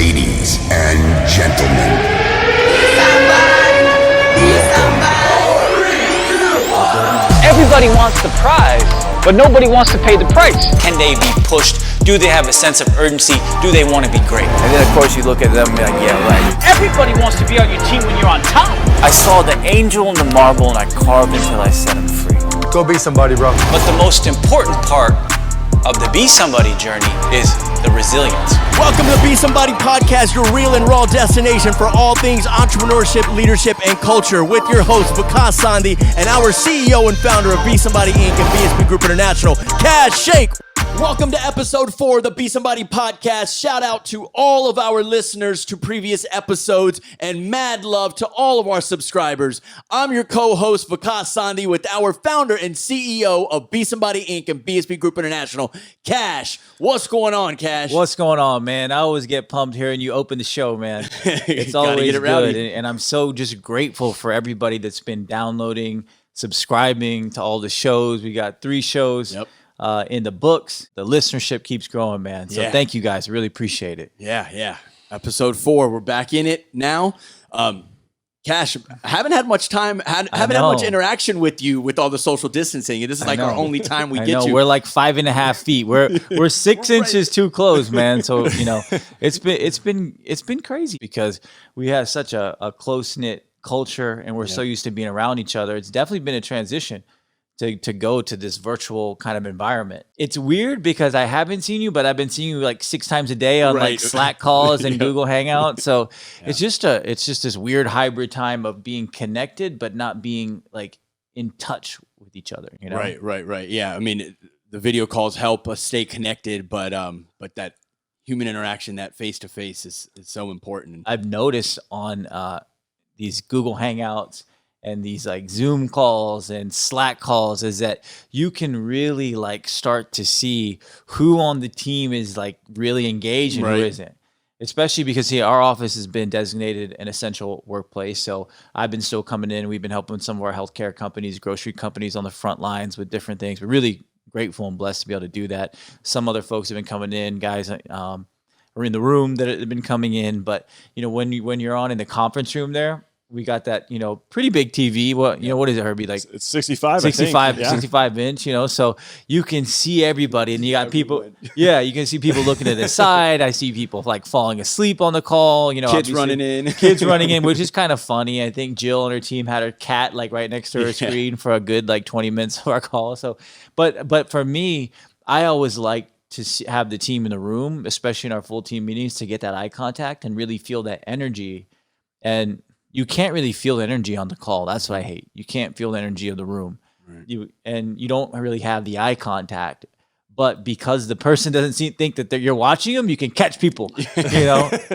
Ladies and gentlemen, everybody wants the prize, but nobody wants to pay the price. Can they be pushed? Do they have a sense of urgency? Do they want to be great? And then, of course, you look at them and be like, yeah, right. Everybody wants to be on your team when you're on top. I saw the angel and the marble, and I carved until I set him free. Go be somebody, bro. But the most important part of the Be Somebody journey is the resilience. Welcome to the Be Somebody Podcast, your real and raw destination for all things entrepreneurship, leadership, and culture, with your host, Kash Shaikh, and our CEO and founder of Be Somebody Inc. and BSB Group International, Kash Shaikh. Welcome to episode 4 of the Be Somebody Podcast. Shout out to all of our listeners to previous episodes, and mad love to all of our subscribers. I'm your co-host, Kash Shaikh, with our founder and CEO of Be Somebody Inc. and BSB Group International, Kash. What's going on, Kash? What's going on, man? I always get pumped hearing you open the show, man. It's always good, and I'm so just grateful for everybody that's been downloading, subscribing to all the shows. We got 3 shows. Yep. In the books. The listenership keeps growing, man. So thank you guys. Really appreciate it. Yeah. Episode 4. We're back in it now. Kash, I haven't had much time, haven't had much interaction with you with all the social distancing. This is like our only time we get you. We're like 5.5 feet. We're 6 inches too close, man. So, it's been crazy because we have such a close-knit culture and we're so used to being around each other. It's definitely been a transition to go to this virtual kind of environment. It's weird because I haven't seen you, but I've been seeing you like 6 times a day on like Slack calls and Google Hangouts. So it's just this weird hybrid time of being connected, but not being like in touch with each other. Right. Yeah. I mean, the video calls help us stay connected, but that human interaction, that face to face is so important. I've noticed on these Google Hangouts and these like Zoom calls and Slack calls is that you can really like start to see who on the team is like really engaged and who isn't. Especially because our office has been designated an essential workplace. So I've been still coming in. We've been helping some of our healthcare companies, grocery companies on the front lines with different things. We're really grateful and blessed to be able to do that. Some other folks have been coming in, guys are in the room that have been coming in. But when you're on in the conference room there, we got that, pretty big TV. What is it, Herbie? Like it's 65, 65 inch, so you can see everybody and you got people. Yeah. You can see people looking to the side. I see people like falling asleep on the call, kids running in, which is kind of funny. I think Jill and her team had her cat like right next to her screen for a good like 20 minutes of our call. So, but for me, I always like to have the team in the room, especially in our full team meetings, to get that eye contact and really feel that energy. And you can't really feel the energy on the call. That's what I hate. You can't feel the energy of the room. Right. You don't really have the eye contact. But because the person doesn't think that you're watching them, you can catch people,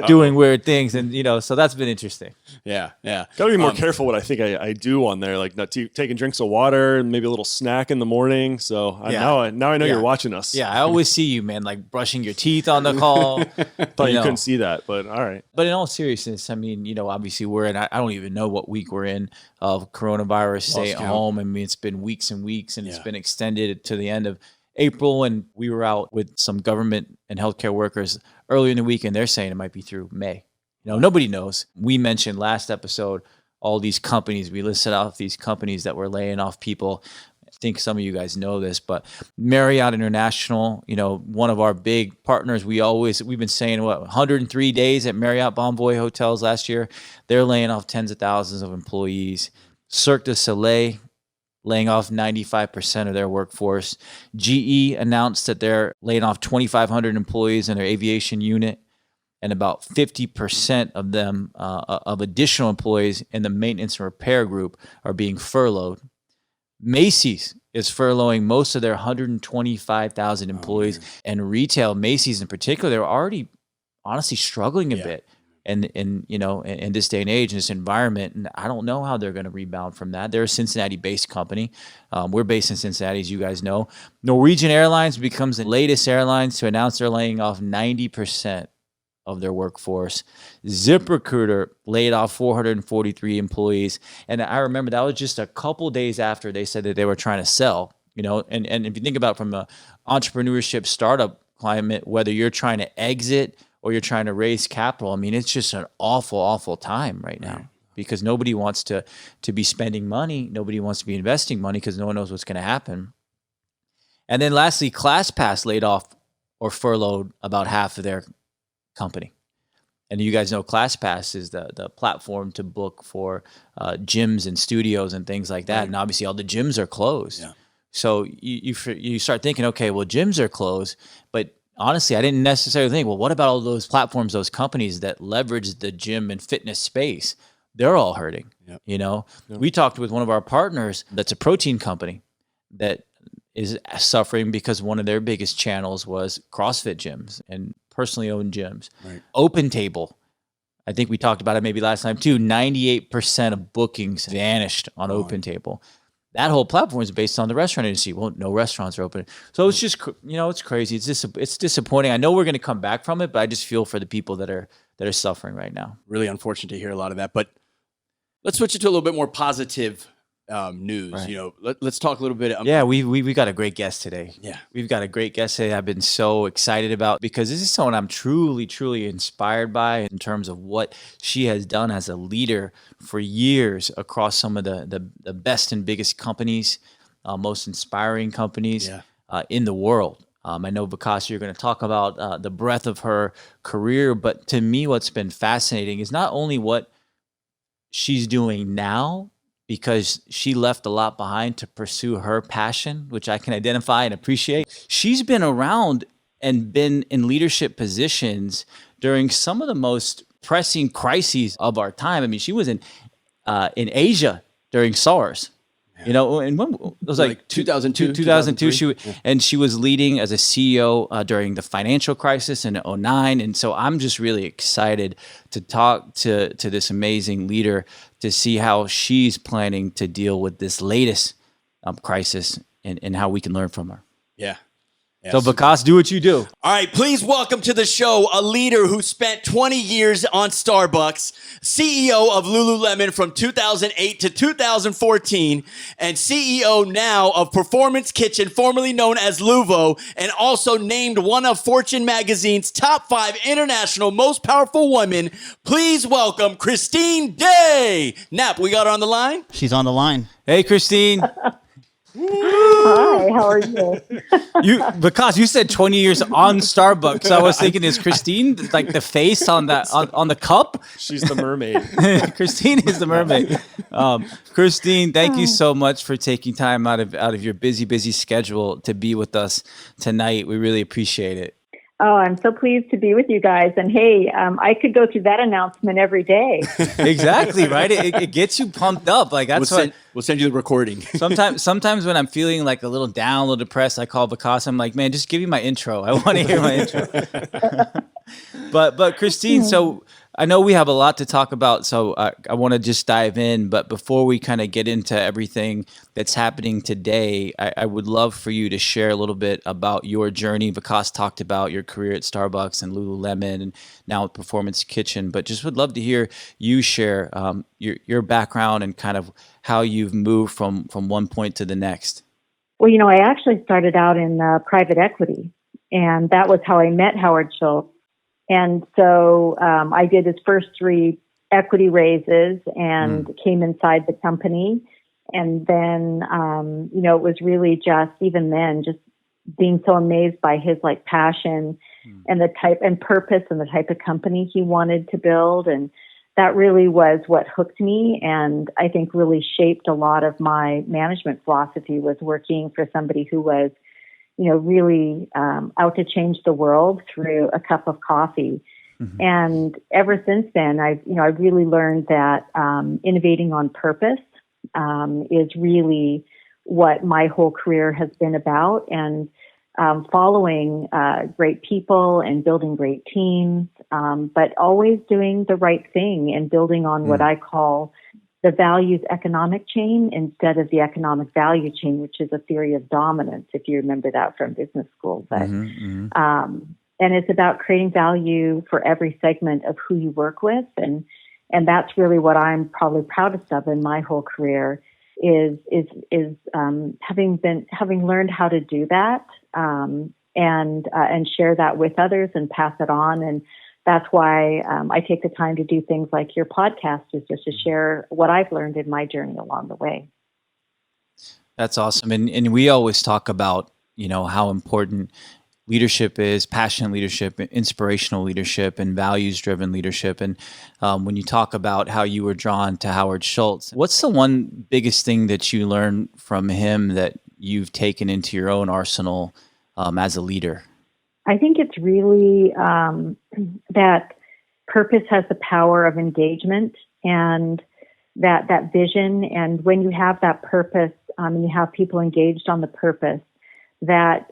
doing weird things. And, so that's been interesting. Yeah. Got to be more careful what I think I do on there, like not taking drinks of water and maybe a little snack in the morning. So now I know you're watching us. Yeah, I always see you, man, like brushing your teeth on the call. Thought you couldn't see that, but all right. But in all seriousness, I mean, obviously we're in, I don't even know what week we're in of coronavirus, stay at home. I mean, it's been weeks and weeks and it's been extended to the end of April, and we were out with some government and healthcare workers earlier in the week, and they're saying it might be through May. Nobody knows. We mentioned last episode all these companies. We listed off these companies that were laying off people. I think some of you guys know this, but Marriott International, one of our big partners, we've been saying 103 days at Marriott Bonvoy hotels last year. They're laying off tens of thousands of employees. Cirque du Soleil laying off 95% of their workforce. GE announced that they're laying off 2,500 employees in their aviation unit, and about 50% of them, of additional employees in the maintenance and repair group, are being furloughed. Macy's is furloughing most of their 125,000 employees, and retail, Macy's in particular, they're already honestly struggling a bit. And in this day and age, in this environment, and I don't know how they're going to rebound from that. They're a Cincinnati-based company. We're based in Cincinnati, as you guys know. Norwegian Airlines becomes the latest airlines to announce they're laying off 90% of their workforce. ZipRecruiter laid off 443 employees, and I remember that was just a couple days after they said that they were trying to sell. And if you think about it from an entrepreneurship startup climate, whether you're trying to exit or you're trying to raise capital. I mean, it's just an awful, awful time right now because nobody wants to be spending money. Nobody wants to be investing money because no one knows what's going to happen. And then lastly, ClassPass laid off or furloughed about half of their company. And you guys know ClassPass is the platform to book for gyms and studios and things like that. Right. And obviously all the gyms are closed. Yeah. So you start thinking, okay, well, gyms are closed. But honestly, I didn't necessarily think, well, what about all those platforms, those companies that leverage the gym and fitness space? They're all hurting. Yep. You know, we talked with one of our partners that's a protein company that is suffering because one of their biggest channels was CrossFit gyms and personally owned gyms. Right. Open Table, I think we talked about it maybe last time too. 98% of bookings vanished on Open Table. That whole platform is based on the restaurant industry. Well, no restaurants are open. So it's just, it's crazy. It's disappointing. I know we're going to come back from it, but I just feel for the people that are suffering right now. Really unfortunate to hear a lot of that. But let's switch it to a little bit more positive news. Right. Let's talk a little bit. Yeah, we got a great guest today. Yeah, we've got a great guest today. I've been so excited about because this is someone I'm truly, truly inspired by in terms of what she has done as a leader for years across some of the best and biggest companies, most inspiring companies in the world. I know, Vikas, you're going to talk about the breadth of her career, but to me, what's been fascinating is not only what she's doing now, because she left a lot behind to pursue her passion, which I can identify and appreciate. She's been around and been in leadership positions during some of the most pressing crises of our time. I mean, she was in Asia during SARS. And when it was like 2002, 2002. She was leading as a CEO during the financial crisis in 2009. And so I'm just really excited to talk to this amazing leader to see how she's planning to deal with this latest crisis and how we can learn from her. Yeah. So, Vikas, do what you do. All right, please welcome to the show a leader who spent 20 years on Starbucks, CEO of Lululemon from 2008 to 2014, and CEO now of Performance Kitchen, formerly known as Luvo, and also named one of Fortune magazine's top 5 international most powerful women. Please welcome Christine Day. Nap, we got her on the line? She's on the line. Hey, Christine. Hi, how are you? Because you said 20 years on Starbucks, so I was thinking, is Christine like the face on the cup? She's the mermaid. Christine is the mermaid. Christine, thank you so much for taking time out of your busy schedule to be with us tonight. We really appreciate it. Oh, I'm so pleased to be with you guys. And hey, I could go through that announcement every day. Exactly, right? It gets you pumped up. Like that's we'll send you the recording. Sometimes when I'm feeling like a little down, a little depressed, I call Vikas. I'm like, man, just give me my intro. I want to hear my intro. But Christine, so I know we have a lot to talk about, so I want to just dive in. But before we kind of get into everything that's happening today, I would love for you to share a little bit about your journey. Vikas talked about your career at Starbucks and Lululemon and now at Performance Kitchen, but just would love to hear you share your background and kind of how you've moved from one point to the next. Well, I actually started out in private equity, and that was how I met Howard Schultz. And so I did his first 3 equity raises and came inside the company. And then, it was really just being so amazed by his passion and the type and purpose and the type of company he wanted to build. And that really was what hooked me. And I think really shaped a lot of my management philosophy, was working for somebody who was really out to change the world through a cup of coffee. Mm-hmm. And ever since then, I've really learned that innovating on purpose is really what my whole career has been about, and following great people and building great teams, but always doing the right thing and building on what I call the values economic chain instead of the economic value chain, which is a theory of dominance, if you remember that from business school. But and it's about creating value for every segment of who you work with, and that's really what I'm probably proudest of in my whole career is having learned how to do that and share that with others and pass it on. And that's why I take the time to do things like your podcast, is just to share what I've learned in my journey along the way. That's awesome. And we always talk about, how important leadership is, passionate leadership, inspirational leadership, and values-driven leadership. And when you talk about how you were drawn to Howard Schultz, what's the one biggest thing that you learned from him that you've taken into your own arsenal as a leader? I think it's really that purpose has the power of engagement, and that vision. And when you have that purpose, you have people engaged on the purpose, that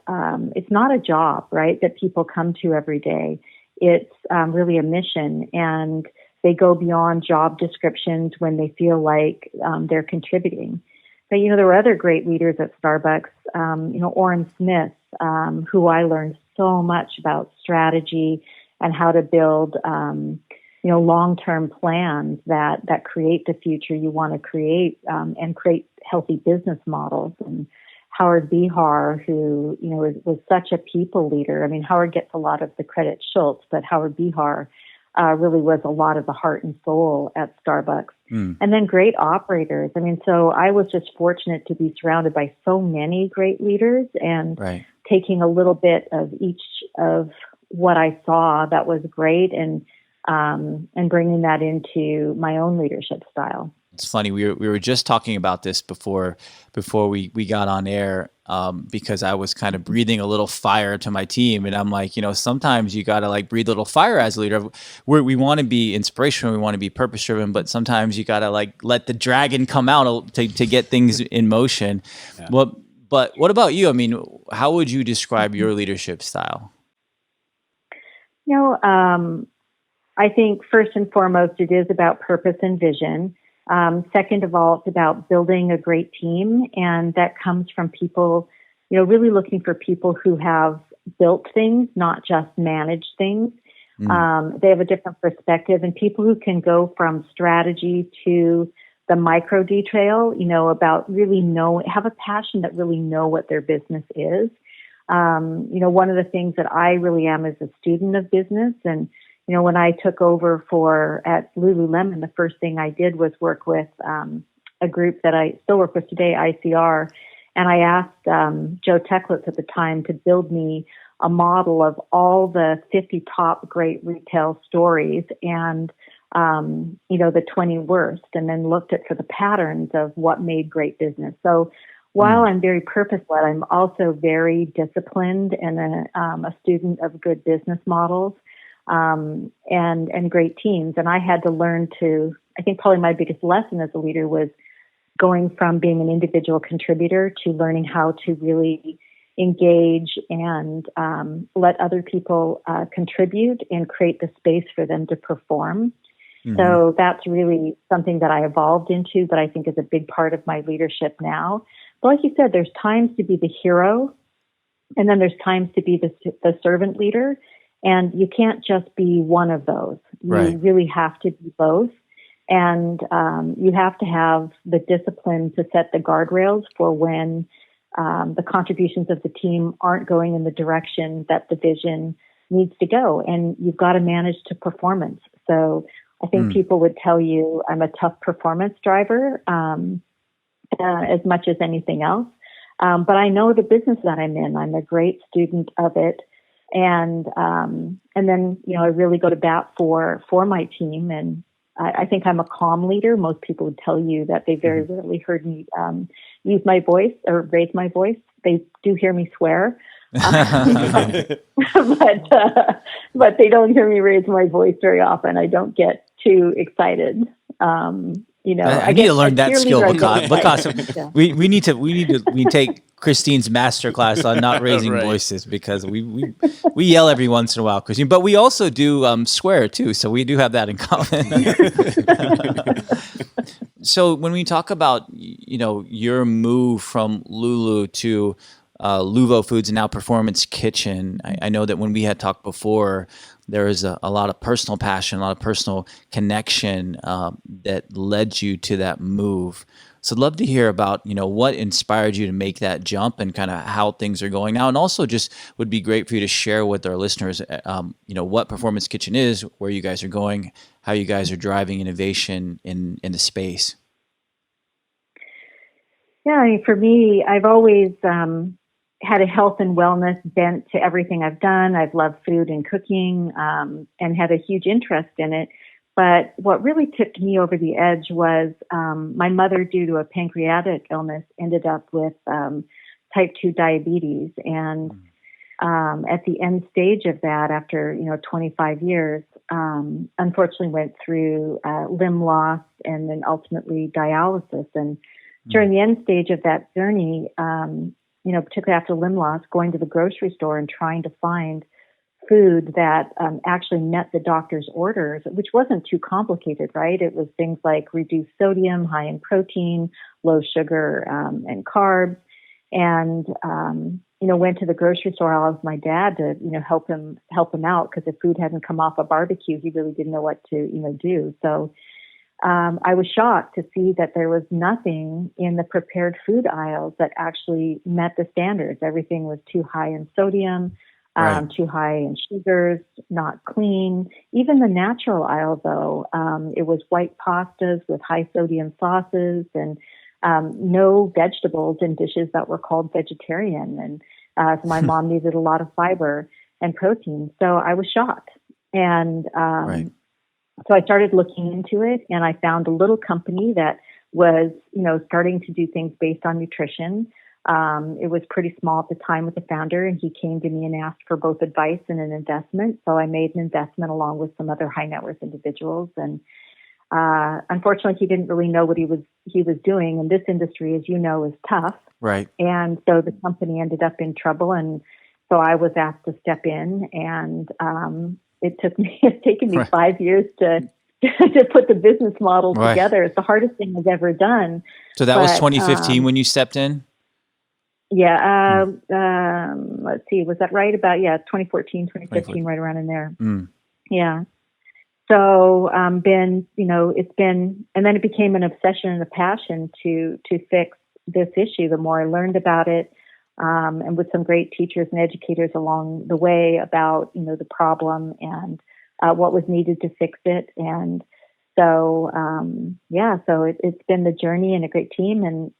it's not a job, right, that people come to every day. It's really a mission, and they go beyond job descriptions when they feel like they're contributing. But, there were other great leaders at Starbucks, Orrin Smith, who I learned so much about strategy and how to build, long-term plans that create the future you want to create, and create healthy business models. And Howard Behar, who, was such a people leader. I mean, Howard gets a lot of the credit, Schultz, but Howard Behar really was a lot of the heart and soul at Starbucks. And then great operators. I mean, so I was just fortunate to be surrounded by so many great leaders, and taking a little bit of each of what I saw that was great, and bringing that into my own leadership style. It's funny. We were just talking about this before we got on air, because I was kind of breathing a little fire to my team, and I'm like, sometimes you got to like breathe a little fire as a leader. We want to be inspirational, we want to be purpose driven, but sometimes you got to like let the dragon come out to get things in motion. Yeah. But what about you? I mean, how would you describe your leadership style? I think first and foremost, it is about purpose and vision. Second of all, it's about building a great team, and that comes from people, really looking for people who have built things, not just managed things. They have a different perspective, and people who can go from strategy to the micro detail, about really have a passion that really know what their business is. One of the things that I really am is a student of business, and when I took over at Lululemon, the first thing I did was work with a group that I still work with today, ICR. And I asked Joe Techlitz at the time to build me a model of all the 50 top great retail stories and, the 20 worst, and then looked at for the patterns of what made great business. So while I'm very purpose-led, I'm also very disciplined and a student of good business models. And great teams. And I had to learn I think probably my biggest lesson as a leader was going from being an individual contributor to learning how to really engage and let other people contribute and create the space for them to perform. So that's really something that I evolved into, but I think is a big part of my leadership now. But like you said, there's times to be the hero, and then there's times to be the servant leader. And you can't just be one of those. You really have to be both. And you have to have the discipline to set the guardrails for when the contributions of the team aren't going in the direction that the vision needs to go. And you've got to manage to performance. So I think people would tell you I'm a tough performance driver as much as anything else. But I know the business that I'm in. I'm a great student of it. And then, I really go to bat for my team. And I think I'm a calm leader. Most people would tell you that they very rarely heard me use my voice or raise my voice. They do hear me swear, but they don't hear me raise my voice very often. I don't get too excited. I need to learn that skill because we need to take Christine's masterclass on not raising voices, because we yell every once in a while, Christine, but we also do swear too. So we do have that in common. So when we talk about, your move from Lulu to Luvo Foods and now Performance Kitchen, I know that when we had talked before, there is a lot of personal passion, a lot of personal connection that led you to that move. So I'd love to hear about, what inspired you to make that jump and kind of how things are going now. And also just would be great for you to share with our listeners, what Performance Kitchen is, where you guys are going, how you guys are driving innovation in the space. Yeah, I mean, for me, I've always had a health and wellness bent to everything I've done. I've loved food and cooking and had a huge interest in it. But what really tipped me over the edge was my mother, due to a pancreatic illness, ended up with type 2 diabetes. And at the end stage of that, after 25 years, unfortunately went through limb loss and then ultimately dialysis. And during the end stage of that journey, particularly after limb loss, going to the grocery store and trying to find food that actually met the doctor's orders, which wasn't too complicated, right? It was things like reduced sodium, high in protein, low sugar, and carbs. And, went to the grocery store all with my dad to, help him out, because if food hadn't come off a barbecue, he really didn't know what to, do. So I was shocked to see that there was nothing in the prepared food aisles that actually met the standards. Everything was too high in sodium, too high in sugars, not clean. Even the natural aisle, though, it was white pastas with high sodium sauces and no vegetables in dishes that were called vegetarian. And so my mom needed a lot of fiber and protein. So I was shocked. And so I started looking into it, and I found a little company that was, starting to do things based on nutrition. It was pretty small at the time with the founder, and he came to me and asked for both advice and an investment. So I made an investment along with some other high net worth individuals. And unfortunately, he didn't really know what he was doing. And this industry, as you know, is tough. Right. And so the company ended up in trouble. And so I was asked to step in, and it's taken me 5 years to put the business model together. It's the hardest thing I've ever done. So that was 2015 when you stepped in? Yeah. Let's see. Was that right? 2014, 2015, right around in there. Yeah. So, it's been, and then it became an obsession and a passion to fix this issue. The more I learned about it, and with some great teachers and educators along the way about, the problem and what was needed to fix it. And so, it's been the journey and a great team. And,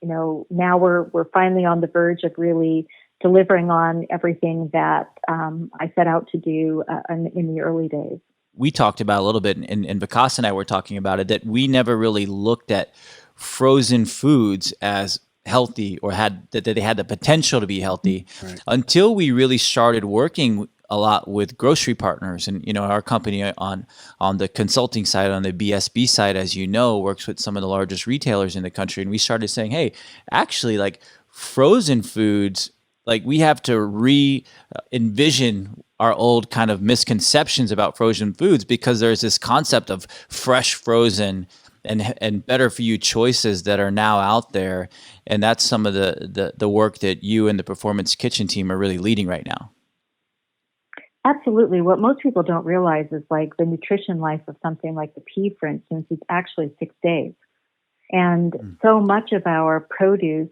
now we're finally on the verge of really delivering on everything that I set out to do in the early days. We talked about a little bit, and Vikas and I were talking about it, that we never really looked at frozen foods as healthy or that they had the potential to be healthy until we really started working a lot with grocery partners. And, our company on the consulting side, on the BSB side, as you know, works with some of the largest retailers in the country. And we started saying, hey, actually, like frozen foods, like we have to re-envision our old kind of misconceptions about frozen foods, because there's this concept of fresh frozen and better for you choices that are now out there. And that's some of the work that you and the Performance Kitchen team are really leading right now. Absolutely. What most people don't realize is like the nutrition life of something like the pea, for instance, is actually 6 days. And so much of our produce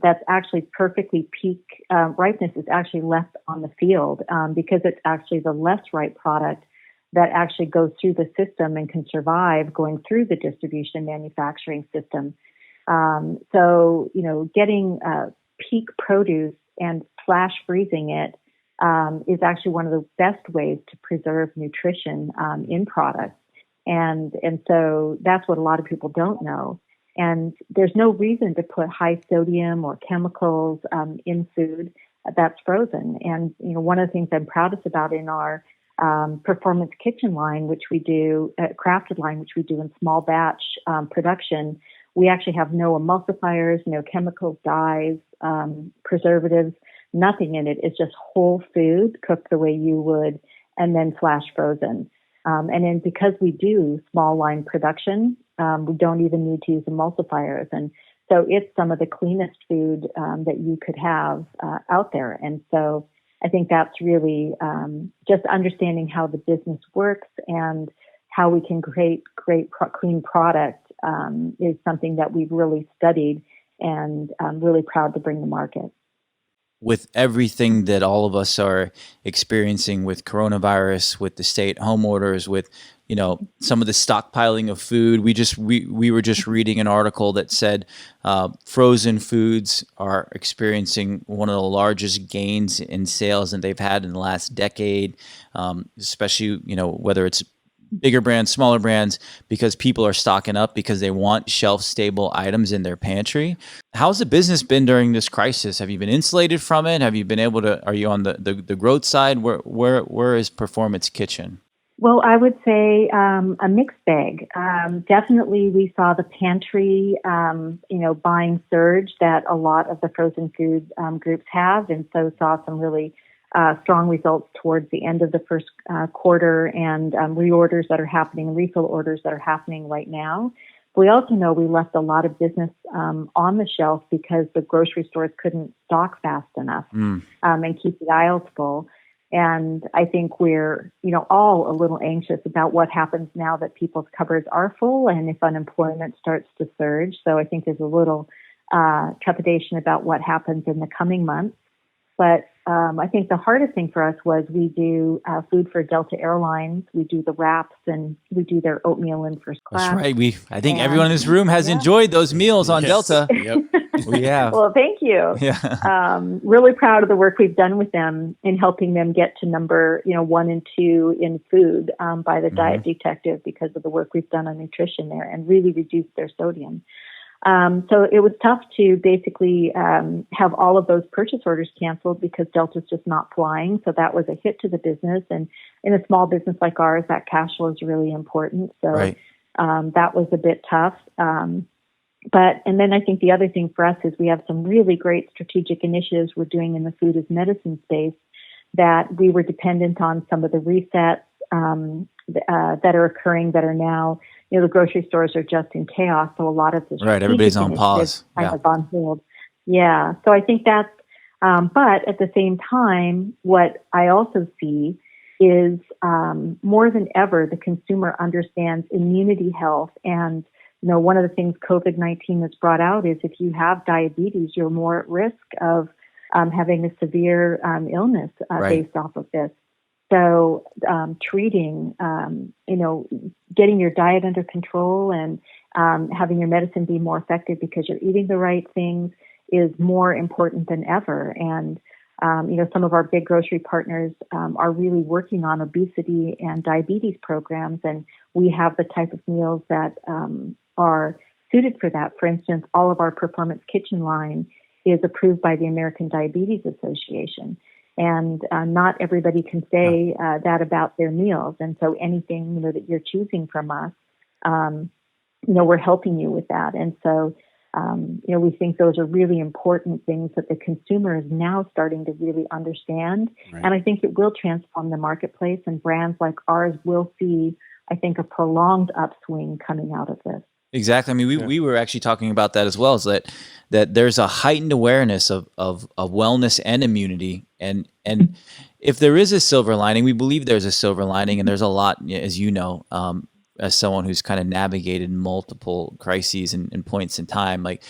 that's actually perfectly peak ripeness is actually left on the field because it's actually the less ripe product that actually goes through the system and can survive going through the distribution manufacturing system. So, getting peak produce and flash freezing it is actually one of the best ways to preserve nutrition in products. And so that's what a lot of people don't know. And there's no reason to put high sodium or chemicals in food that's frozen. And, one of the things I'm proudest about in our Performance Kitchen line, which we do, crafted line, which we do in small batch production, we actually have no emulsifiers, no chemicals, dyes, preservatives, nothing in it. It's just whole food cooked the way you would, and then flash frozen. And then because we do small line production, we don't even need to use emulsifiers. And so it's some of the cleanest food that you could have out there. And so I think that's really just understanding how the business works and how we can create great clean product is something that we've really studied and I'm really proud to bring to market. With everything that all of us are experiencing with coronavirus, with the stay-at-home orders, with some of the stockpiling of food, we were just reading an article that said frozen foods are experiencing one of the largest gains in sales that they've had in the last decade, especially whether it's bigger brands, smaller brands, because people are stocking up because they want shelf-stable items in their pantry. How's the business been during this crisis? Have you been insulated from it? Have you been able to? Are you on the growth side? Where is Performance Kitchen? Well, I would say a mixed bag. Definitely, we saw the pantry, buying surge that a lot of the frozen food groups have, and so saw some really strong results towards the end of the first quarter, and reorders that are happening, and refill orders that are happening right now. We also know we left a lot of business on the shelf because the grocery stores couldn't stock fast enough and keep the aisles full. And I think we're, all a little anxious about what happens now that people's cupboards are full and if unemployment starts to surge. So I think there's a little trepidation about what happens in the coming months. But I think the hardest thing for us was we do food for Delta Airlines. We do the wraps and we do their oatmeal in first class. That's right. I think everyone in this room has enjoyed those meals on Delta. Yep. We have. Well, thank you. Yeah. Really proud of the work we've done with them in helping them get to number 1 and 2 in food by the Diet Detective because of the work we've done on nutrition there and really reduced their sodium. So it was tough to basically have all of those purchase orders canceled because Delta's just not flying. So that was a hit to the business. And in a small business like ours, that cash flow is really important. So that was a bit tough. And then I think the other thing for us is we have some really great strategic initiatives we're doing in the food as medicine space that we were dependent on some of the resets that are occurring that are now, the grocery stores are just in chaos. So a lot of this everybody's on pause. Kind of on hold. Yeah. So I think that's, but at the same time, what I also see is more than ever, the consumer understands immunity health. And, one of the things COVID-19 has brought out is if you have diabetes, you're more at risk of having a severe illness based off of this. So treating, getting your diet under control and having your medicine be more effective because you're eating the right things is more important than ever. And, some of our big grocery partners are really working on obesity and diabetes programs, and we have the type of meals that are suited for that. For instance, all of our Performance Kitchen line is approved by the American Diabetes Association. And not everybody can say that about their meals. And so anything, that you're choosing from us, we're helping you with that. And so, we think those are really important things that the consumer is now starting to really understand. Right. And I think it will transform the marketplace, and brands like ours will see, I think, a prolonged upswing coming out of this. Exactly. I mean, we were actually talking about that as well, is that there's a heightened awareness of wellness and immunity. And if there is a silver lining, we believe there's a silver lining, and there's a lot, as you know, as someone who's kind of navigated multiple crises and points in time, like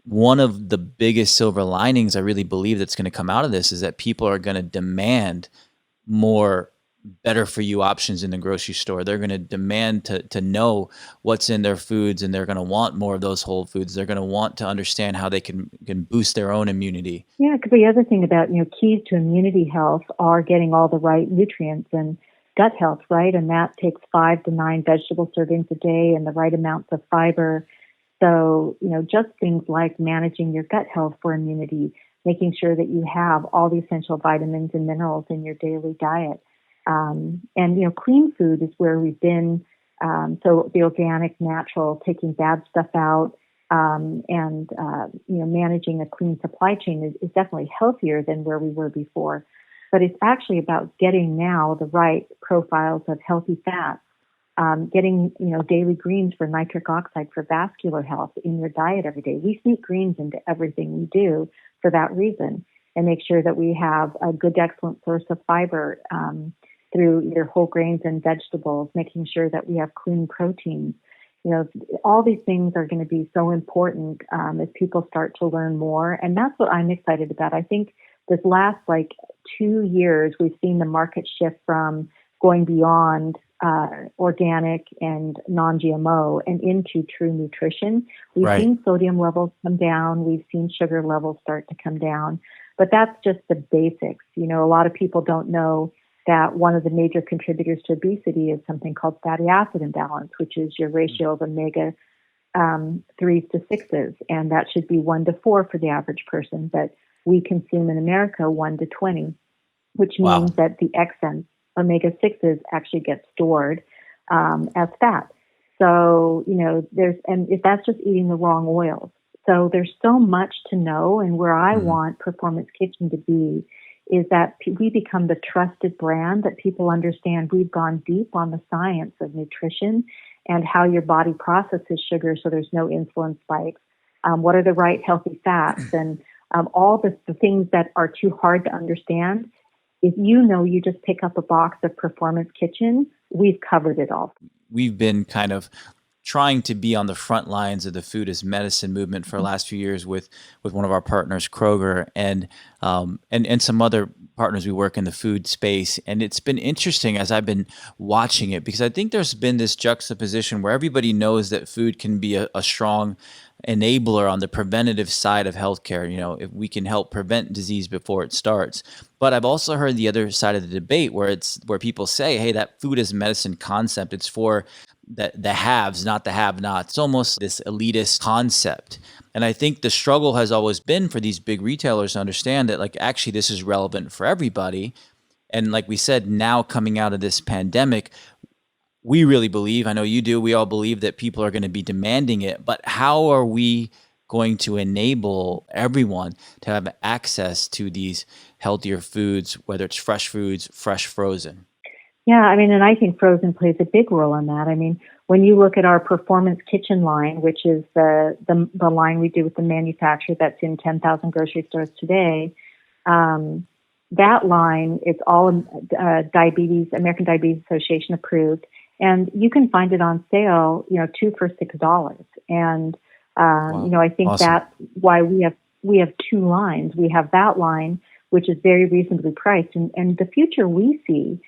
one of the biggest silver linings I really believe that's going to come out of this is that people are going to demand more better for you options in the grocery store. They're going to demand to know what's in their foods, and they're going to want more of those whole foods. They're going to want to understand how they can boost their own immunity. Yeah, because the other thing about, keys to immunity health are getting all the right nutrients and gut health, right? And that takes 5 to 9 vegetable servings a day and the right amounts of fiber. So, just things like managing your gut health for immunity, making sure that you have all the essential vitamins and minerals in your daily diet. And clean food is where we've been. So the organic, natural, taking bad stuff out, and managing a clean supply chain is definitely healthier than where we were before. But it's actually about getting now the right profiles of healthy fats, getting, daily greens for nitric oxide for vascular health in your diet every day. We sneak greens into everything we do for that reason, and make sure that we have a good, excellent source of fiber, through either whole grains and vegetables, making sure that we have clean proteins. all these things are going to be so important as people start to learn more. And that's what I'm excited about. I think this last 2 years, we've seen the market shift from going beyond organic and non-GMO and into true nutrition. We've seen sodium levels come down. We've seen sugar levels start to come down. But that's just the basics. A lot of people don't know that one of the major contributors to obesity is something called fatty acid imbalance, which is your ratio of omega 3s to 6s. And that should be 1 to 4 for the average person. But we consume in America 1 to 20, which means that the excess omega 6s actually get stored as fat. So, if that's just eating the wrong oils. So there's so much to know. And where I want Performance Kitchen to be is that we become the trusted brand that people understand. We've gone deep on the science of nutrition and how your body processes sugar so there's no insulin spikes. What are the right healthy fats and all the things that are too hard to understand. If you just pick up a box of Performance Kitchen, we've covered it all. We've been kind of trying to be on the front lines of the food as medicine movement for the last few years with one of our partners, Kroger, and some other partners we work in the food space. And it's been interesting as I've been watching it, because I think there's been this juxtaposition where everybody knows that food can be a strong enabler on the preventative side of healthcare. If we can help prevent disease before it starts. But I've also heard the other side of the debate where people say, hey, that food as medicine concept, it's for the haves, not the have-nots. It's almost this elitist concept. And I think the struggle has always been for these big retailers to understand that actually this is relevant for everybody. And like we said, now coming out of this pandemic, we really believe, I know you do, we all believe that people are going to be demanding it. But how are we going to enable everyone to have access to these healthier foods, whether it's fresh foods, fresh frozen? Yeah, and I think frozen plays a big role in that. When you look at our Performance Kitchen line, which is the line we do with the manufacturer that's in 10,000 grocery stores today, that line, it's all American Diabetes Association approved, and you can find it on sale, 2 for $6. And I think awesome. That's why we have 2 lines. We have that line, which is very reasonably priced, and the future we see.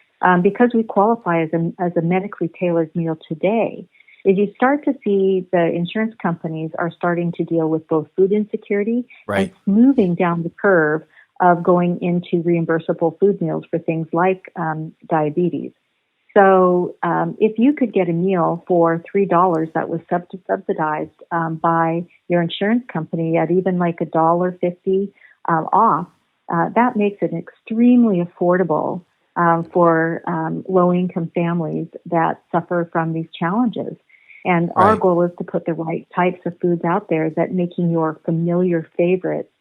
Because we qualify as a medically tailored meal today, is you start to see the insurance companies are starting to deal with both food insecurity and moving down the curve of going into reimbursable food meals for things like diabetes. So if you could get a meal for $3 that was subsidized by your insurance company at even $1.50 off, that makes it extremely affordable for low-income families that suffer from these challenges. And our goal is to put the right types of foods out there that making your familiar favorites,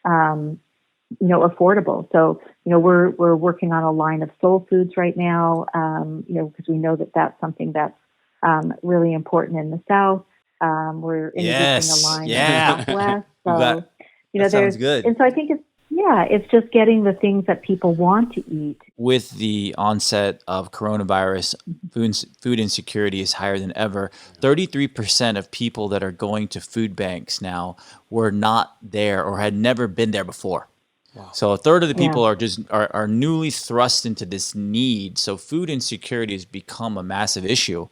affordable. So, we're working on a line of soul foods right now, because we know that that's something that's really important in the South. We're introducing a line in the Southwest. So, that sounds good. And so I think it's just getting the things that people want to eat. With the onset of coronavirus, food insecurity is higher than ever. 33% of people that are going to food banks now were not there or had never been there before. Wow. So a third of the people are newly thrust into this need. So food insecurity has become a massive issue.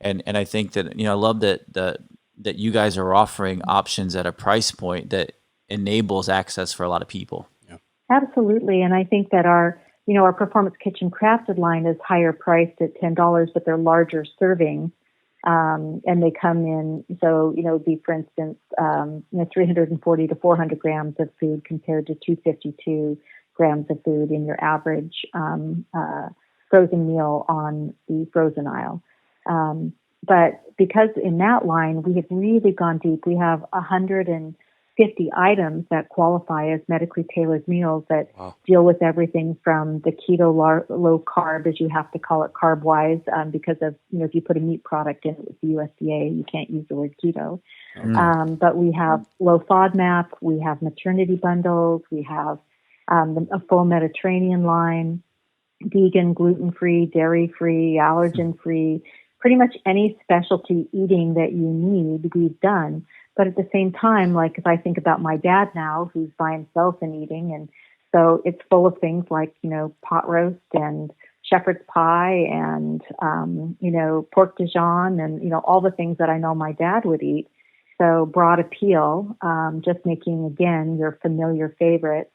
And I think that, I love that you guys are offering options at a price point that enables access for a lot of people. Yeah. Absolutely. And I think that our Performance Kitchen Crafted line is higher priced at $10, but they're larger serving. And they come in, so, be, for instance, 340 to 400 grams of food compared to 252 grams of food in your average frozen meal on the frozen aisle. But because in that line, we have really gone deep. We have 150 items that qualify as medically tailored meals that deal with everything from the keto low carb, as you have to call it carb wise, because of, if you put a meat product in it with the USDA, you can't use the word keto. But we have low FODMAP, we have maternity bundles, we have a full Mediterranean line, vegan, gluten-free, dairy-free, allergen-free. pretty much any specialty eating that you need, we've done. But at the same time, like if I think about my dad now, who's by himself and eating, and so it's full of things like, pot roast and shepherd's pie and, pork Dijon and, all the things that I know my dad would eat. So broad appeal, just making, again, your familiar favorites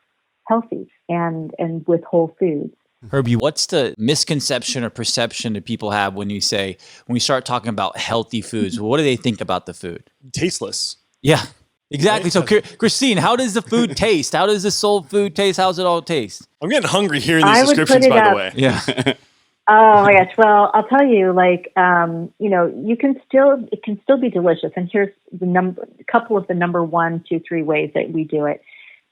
healthy and with whole foods. Herbie, what's the misconception or perception that people have when we start talking about healthy foods? What do they think about the food? Tasteless. Yeah, exactly. So, Christine, how does the food taste? How does the soul food taste? How does it all taste? I'm getting hungry hearing these descriptions, by the way. Yeah. Oh my gosh. Well, I'll tell you, it can still be delicious. And here's a couple of the number 1, 2, 3 ways that we do it.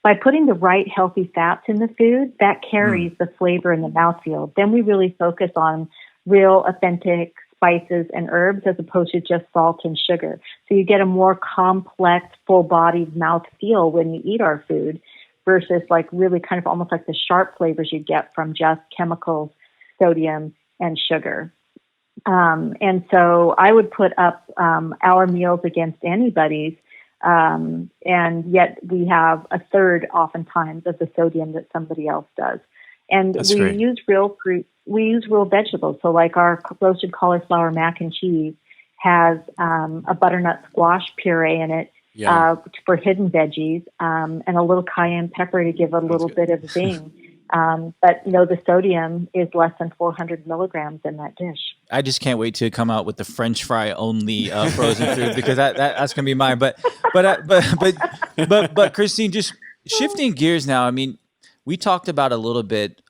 By putting the right healthy fats in the food, that carries the flavor and the mouthfeel. Then we really focus on real, authentic spices and herbs as opposed to just salt and sugar. So you get a more complex, full-bodied mouthfeel when you eat our food versus like really kind of almost like the sharp flavors you get from just chemicals, sodium, and sugar. And so I would put up our meals against anybody's. And yet we have a third oftentimes of the sodium that somebody else does. And we use real fruit. We use real vegetables. So like our roasted cauliflower mac and cheese has a butternut squash puree in it for hidden veggies and a little cayenne pepper to give a little bit of zing. But the sodium is less than 400 milligrams in that dish. I just can't wait to come out with the French fry only frozen food because that's gonna be mine. But Christine, just shifting gears now. I mean, we talked about a little bit,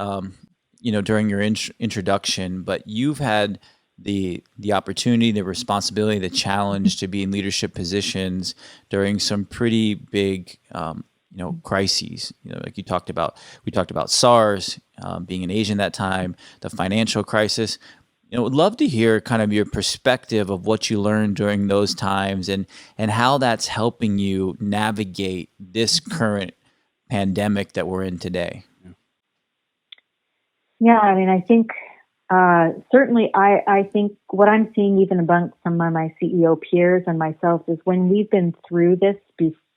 during your introduction, but you've had the opportunity, the responsibility, the challenge to be in leadership positions during some pretty big crises, like we talked about SARS, being in Asia at that time, the financial crisis. Would love to hear kind of your perspective of what you learned during those times and how that's helping you navigate this current pandemic that we're in today. Yeah, I mean, I think certainly I think what I'm seeing even amongst some of my CEO peers and myself is when we've been through this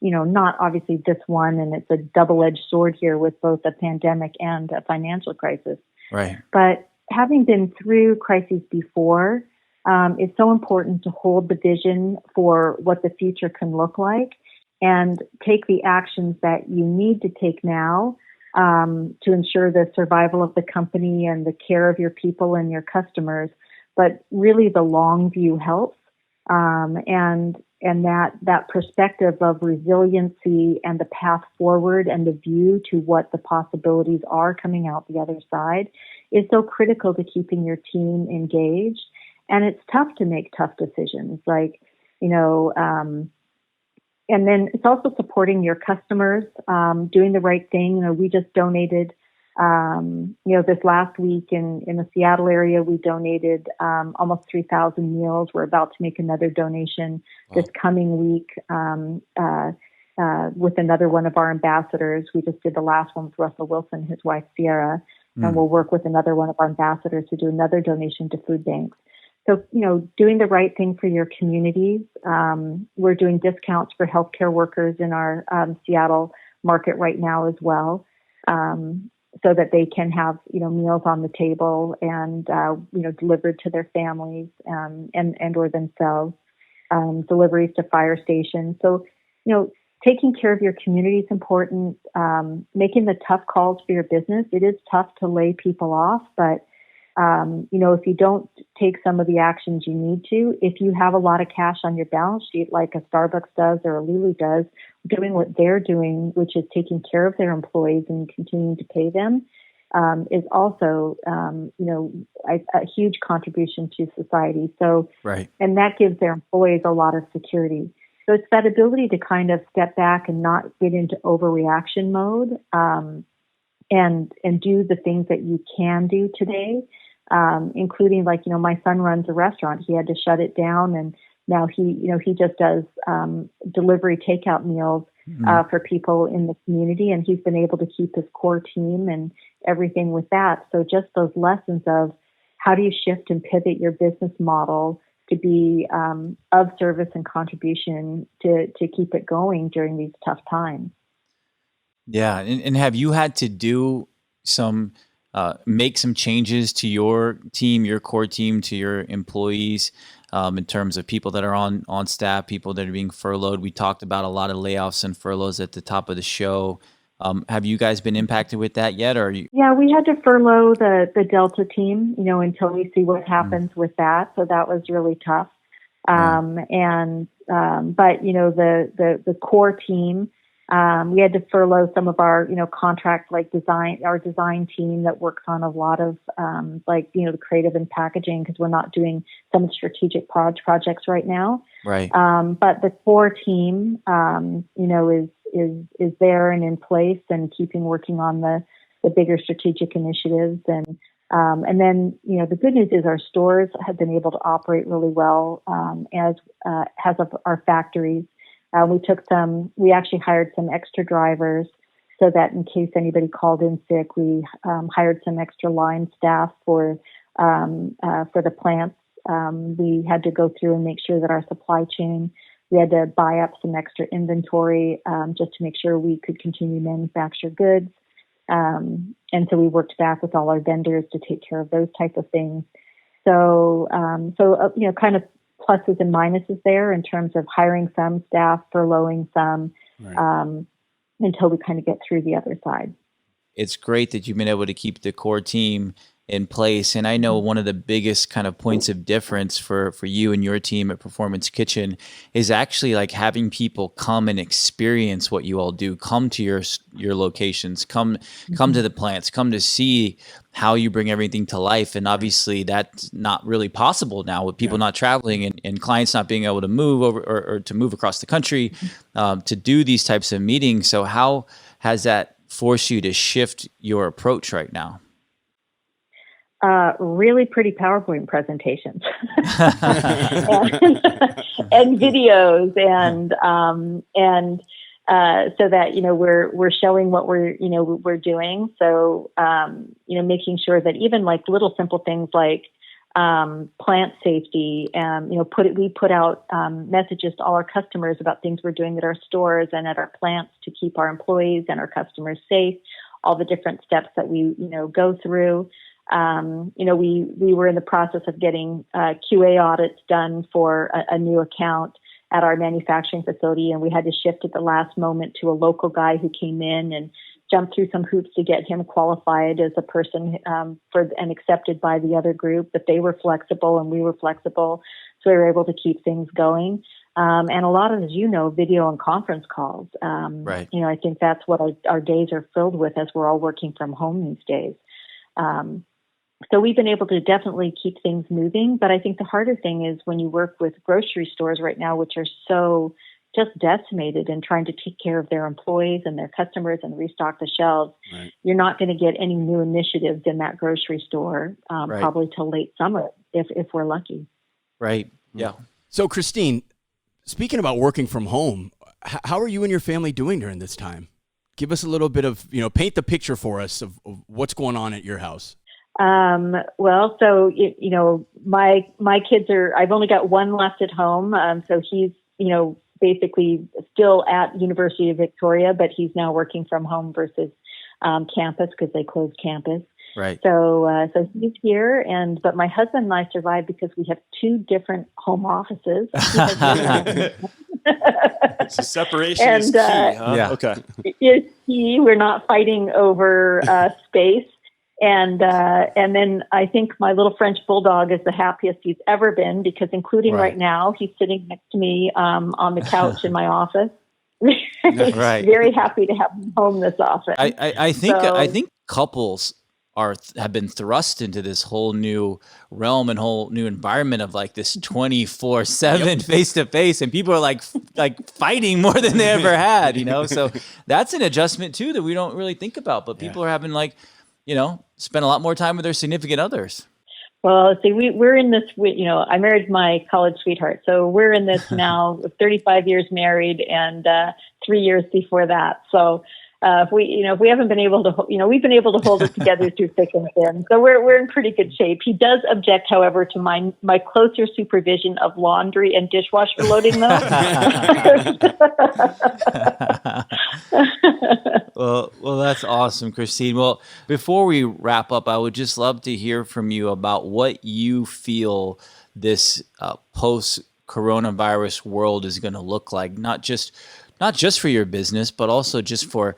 not obviously this one, and it's a double-edged sword here with both a pandemic and a financial crisis. Right. But having been through crises before, it's so important to hold the vision for what the future can look like and take the actions that you need to take now to ensure the survival of the company and the care of your people and your customers. But really the long view helps. And that perspective of resiliency and the path forward and the view to what the possibilities are coming out the other side is so critical to keeping your team engaged. And it's tough to make tough decisions, and then it's also supporting your customers, doing the right thing. We just donated, this last week in the Seattle area, we donated almost 3,000 meals. We're about to make another donation this coming week with another one of our ambassadors. We just did the last one with Russell Wilson, his wife Sierra, and we'll work with another one of our ambassadors to do another donation to food banks. So, doing the right thing for your communities. We're doing discounts for healthcare workers in our Seattle market right now as well. So that they can have, meals on the table and, delivered to their families and or themselves, deliveries to fire stations. So, taking care of your community is important. Making the tough calls for your business. It is tough to lay people off, but, if you don't take some of the actions you need to, if you have a lot of cash on your balance sheet, like a Starbucks does or a Lulu does, doing what they're doing, which is taking care of their employees and continuing to pay them, is also, a huge contribution to society. So, right. And that gives their employees a lot of security. So it's that ability to kind of step back and not get into overreaction mode, and do the things that you can do today, including my son runs a restaurant. He had to shut it down, and now he just does delivery takeout meals for people in the community, and he's been able to keep his core team and everything with that. So just those lessons of how do you shift and pivot your business model to be of service and contribution to keep it going during these tough times. Yeah. And have you had to do make some changes to your team, your core team, to your employees in terms of people that are on staff, people that are being furloughed? We talked about a lot of layoffs and furloughs at the top of the show. Have you guys been impacted with that yet? Or are you? Yeah, we had to furlough the Delta team, until we see what happens with that. So that was really tough. But the core team, we had to furlough some of our, contract our design team that works on a lot of the creative and packaging, because we're not doing some strategic projects right now. Right. But the core team, is there and in place and keeping working on the bigger strategic initiatives. And then, the good news is our stores have been able to operate really well, as has our factories. We actually hired some extra drivers so that in case anybody called in sick, we hired some extra line staff for the plants. We had to go through and make sure that our supply chain, we had to buy up some extra inventory just to make sure we could continue to manufacture goods. And so we worked back with all our vendors to take care of those type of things. So kind of pluses and minuses there in terms of hiring some staff, furloughing some, until we kind of get through the other side. It's great that you've been able to keep the core team in place. And I know one of the biggest kind of points of difference for you and your team at Performance Kitchen is actually like having people come and experience what you all do, come to your locations, come to the plants, come to see how you bring everything to life. And obviously that's not really possible now with people not traveling and clients not being able to move over or to move across the country to do these types of meetings. So how has that forced you to shift your approach right now? Really pretty PowerPoint presentations and videos and so that, we're showing what we're doing. So, making sure that even like little simple things like, plant safety, we put out, messages to all our customers about things we're doing at our stores and at our plants to keep our employees and our customers safe, all the different steps that we, go through. We were in the process of getting QA audits done for a new account at our manufacturing facility, and we had to shift at the last moment to a local guy who came in and jumped through some hoops to get him qualified as a person and accepted by the other group. But they were flexible and we were flexible, so we were able to keep things going. And a lot of, as video and conference calls. Right. I think that's what our days are filled with as we're all working from home these days. So we've been able to definitely keep things moving. But I think the harder thing is when you work with grocery stores right now, which are so just decimated and trying to take care of their employees and their customers and restock the shelves, you're not going to get any new initiatives in that grocery store probably till late summer if we're lucky. Right. Yeah. So Christine, speaking about working from home, how are you and your family doing during this time? Give us a little bit of, paint the picture for us of what's going on at your house. Well, so, my kids I've only got one left at home. So he's, basically still at University of Victoria, but he's now working from home versus, campus because they closed campus. Right. So he's here but my husband and I survived because we have two different home offices. So separation is key, huh? Yeah. Okay. Is key. We're not fighting over space. And then I think my little French bulldog is the happiest he's ever been because including right now, he's sitting next to me on the couch in my office. Right. Very happy to have him home this often. I think couples have been thrust into this whole new realm and whole new environment of like this 24/7 face to face, and people are like fighting more than they ever had, So that's an adjustment too that we don't really think about, but people are having spend a lot more time with their significant others. Well, let's see, we're in this, I married my college sweetheart. So we're in this now 35 years married and 3 years before that. So if we haven't been able to, we've been able to hold it together through thick and thin. So we're in pretty good shape. He does object, however, to my closer supervision of laundry and dishwasher loading, though. Well, that's awesome, Christine. Well, before we wrap up, I would just love to hear from you about what you feel this post-coronavirus world is going to look like, not just for your business, but also just for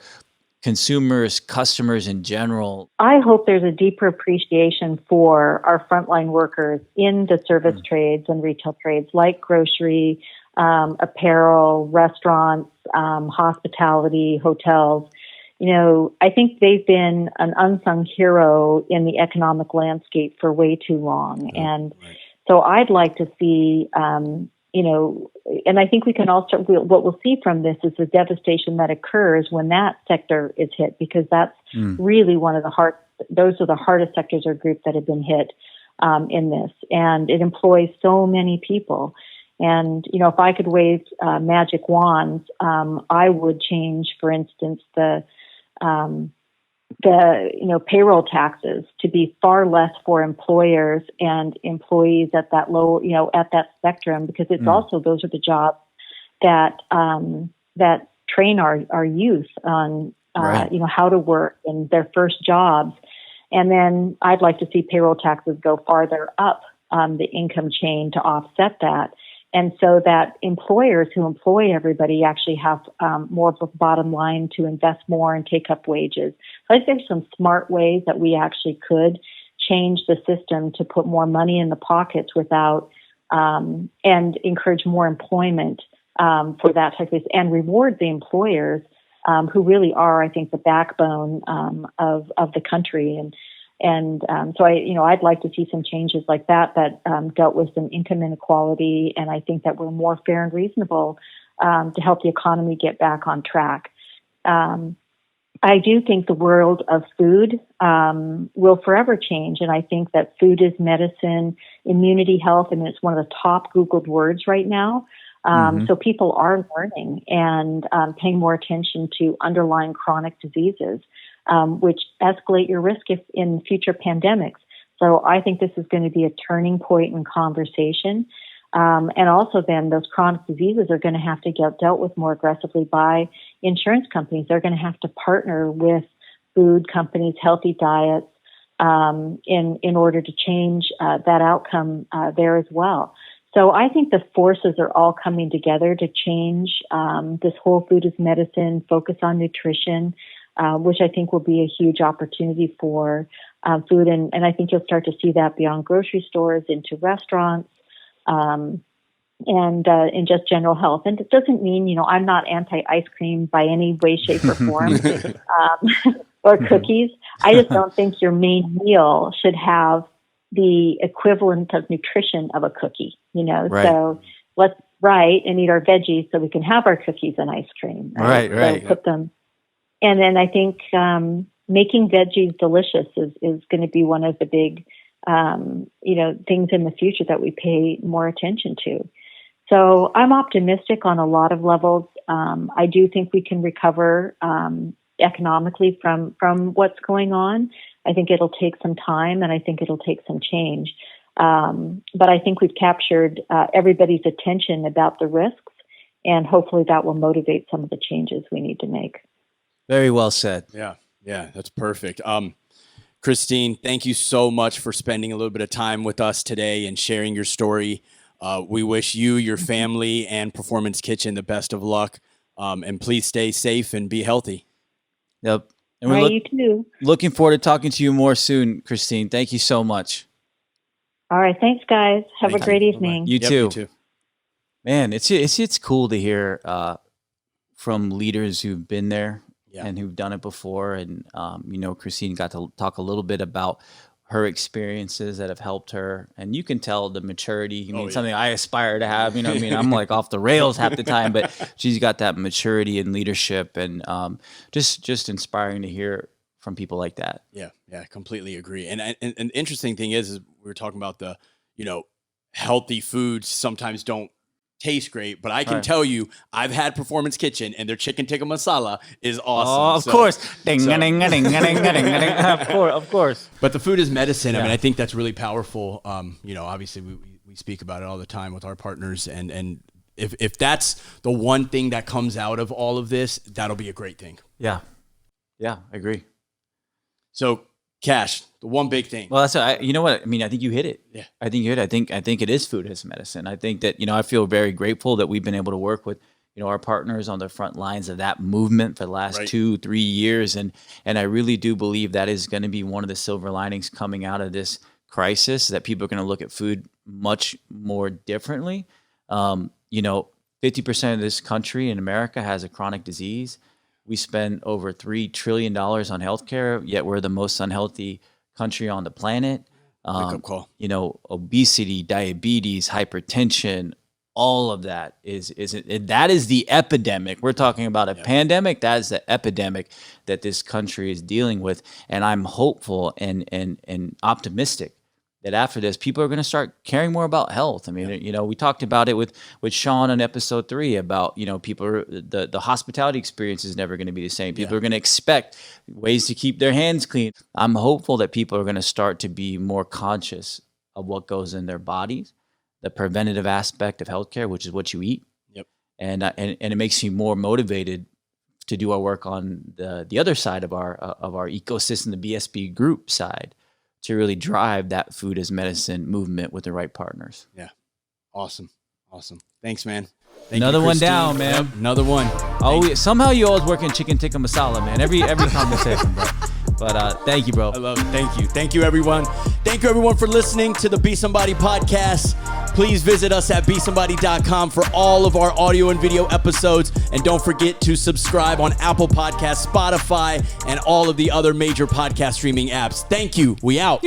consumers, customers in general. I hope there's a deeper appreciation for our frontline workers in the service trades and retail trades, like grocery, apparel, restaurants, hospitality, hotels. I think they've been an unsung hero in the economic landscape for way too long. And so I'd like to see, and I think we can also, what we'll see from this is the devastation that occurs when that sector is hit, because that's really those are the hardest sectors or groups that have been hit in this. And it employs so many people. And, if I could wave magic wands, I would change, for instance, the payroll taxes to be far less for employers and employees at that low, at that spectrum, because it's also, those are the jobs that train our youth on, how to work and their first jobs. And then I'd like to see payroll taxes go farther up the income chain to offset that. And so that employers who employ everybody actually have more of a bottom line to invest more and take up wages. So I think there's some smart ways that we actually could change the system to put more money in the pockets without and encourage more employment for that type of, and reward the employers who really are, I think, the backbone of the country. So I'd like to see some changes like that dealt with some income inequality, and I think that we're more fair and reasonable to help the economy get back on track. I do think the world of food will forever change, and I think that food is medicine, immunity, health, and it's one of the top Googled words right now. So people are learning and paying more attention to underlying chronic diseases, which escalate your risk in future pandemics. So I think this is going to be a turning point in conversation. And also then those chronic diseases are going to have to get dealt with more aggressively by insurance companies. They're going to have to partner with food companies, healthy diets, in order to change that outcome there as well. So I think the forces are all coming together to change this whole food as medicine, focus on nutrition, which I think will be a huge opportunity for food. And I think you'll start to see that beyond grocery stores into restaurants and in just general health. And it doesn't mean, I'm not anti-ice cream by any way, shape, or form or cookies. I just don't think your main meal should have the equivalent of nutrition of a cookie, Right. So let's and eat our veggies so we can have our cookies and ice cream. Right. So put them. And then I think making veggies delicious is going to be one of the big, things in the future that we pay more attention to. So I'm optimistic on a lot of levels. I do think we can recover economically from what's going on. I think it'll take some time, and I think it'll take some change. But I think we've captured everybody's attention about the risks, and hopefully that will motivate some of the changes we need to make. Very well said. Yeah, that's perfect. Christine, thank you so much for spending a little bit of time with us today and sharing your story. We wish you, your family, and Performance Kitchen the best of luck. And please stay safe and be healthy. Yep. And we're you too. Looking forward to talking to you more soon, Christine. Thank you so much. All right. Thanks, guys. Have a great evening. You too. Man, it's cool to hear from leaders who've been there and who've done it before. And, Christine got to talk a little bit about her experiences that have helped her. And you can tell the maturity. Something I aspire to have. I'm like off the rails half the time, but she's got that maturity and leadership, and just inspiring to hear from people like that. Yeah, completely agree. And the interesting thing is we were talking about the, healthy foods sometimes don't taste great, but I can tell you, I've had Performance Kitchen and their chicken tikka masala is awesome. Oh, of course. Of course. But the food is medicine. I mean, I think that's really powerful. Obviously we speak about it all the time with our partners, and if that's the one thing that comes out of all of this, that'll be a great thing. Yeah, I agree. So, Kash, the one big thing. Well, you know what? I mean, I think you hit it. Yeah. I think you hit it. I think it is food as medicine. I think that, I feel very grateful that we've been able to work with, our partners on the front lines of that movement for the last 2-3 years. And I really do believe that is going to be one of the silver linings coming out of this crisis, that people are going to look at food much more differently. 50% of this country in America has a chronic disease. We spend over $3 trillion on healthcare, yet we're the most unhealthy country on the planet. Wake up call. Obesity, diabetes, hypertension, all of that that is the epidemic. We're talking about a pandemic. That is the epidemic that this country is dealing with. And I'm hopeful and optimistic that after this, people are going to start caring more about health. I mean, we talked about it with Sean on episode 3 about, people, the hospitality experience is never going to be the same. People are going to expect ways to keep their hands clean. I'm hopeful that people are going to start to be more conscious of what goes in their bodies, the preventative aspect of healthcare, which is what you eat. Yep. And it makes you more motivated to do our work on the other side of our ecosystem, the BSB group side, to really drive that food as medicine movement with the right partners. Yeah. Awesome. Thanks, man. Another one down, man. Yep, another one. Somehow you always work in chicken tikka masala, man. Every conversation, bro. But thank you, bro. I love it. Thank you. Thank you, everyone. Thank you, everyone, for listening to the Be Somebody podcast. Please visit us at besomebody.com for all of our audio and video episodes. And don't forget to subscribe on Apple Podcasts, Spotify, and all of the other major podcast streaming apps. Thank you. We out.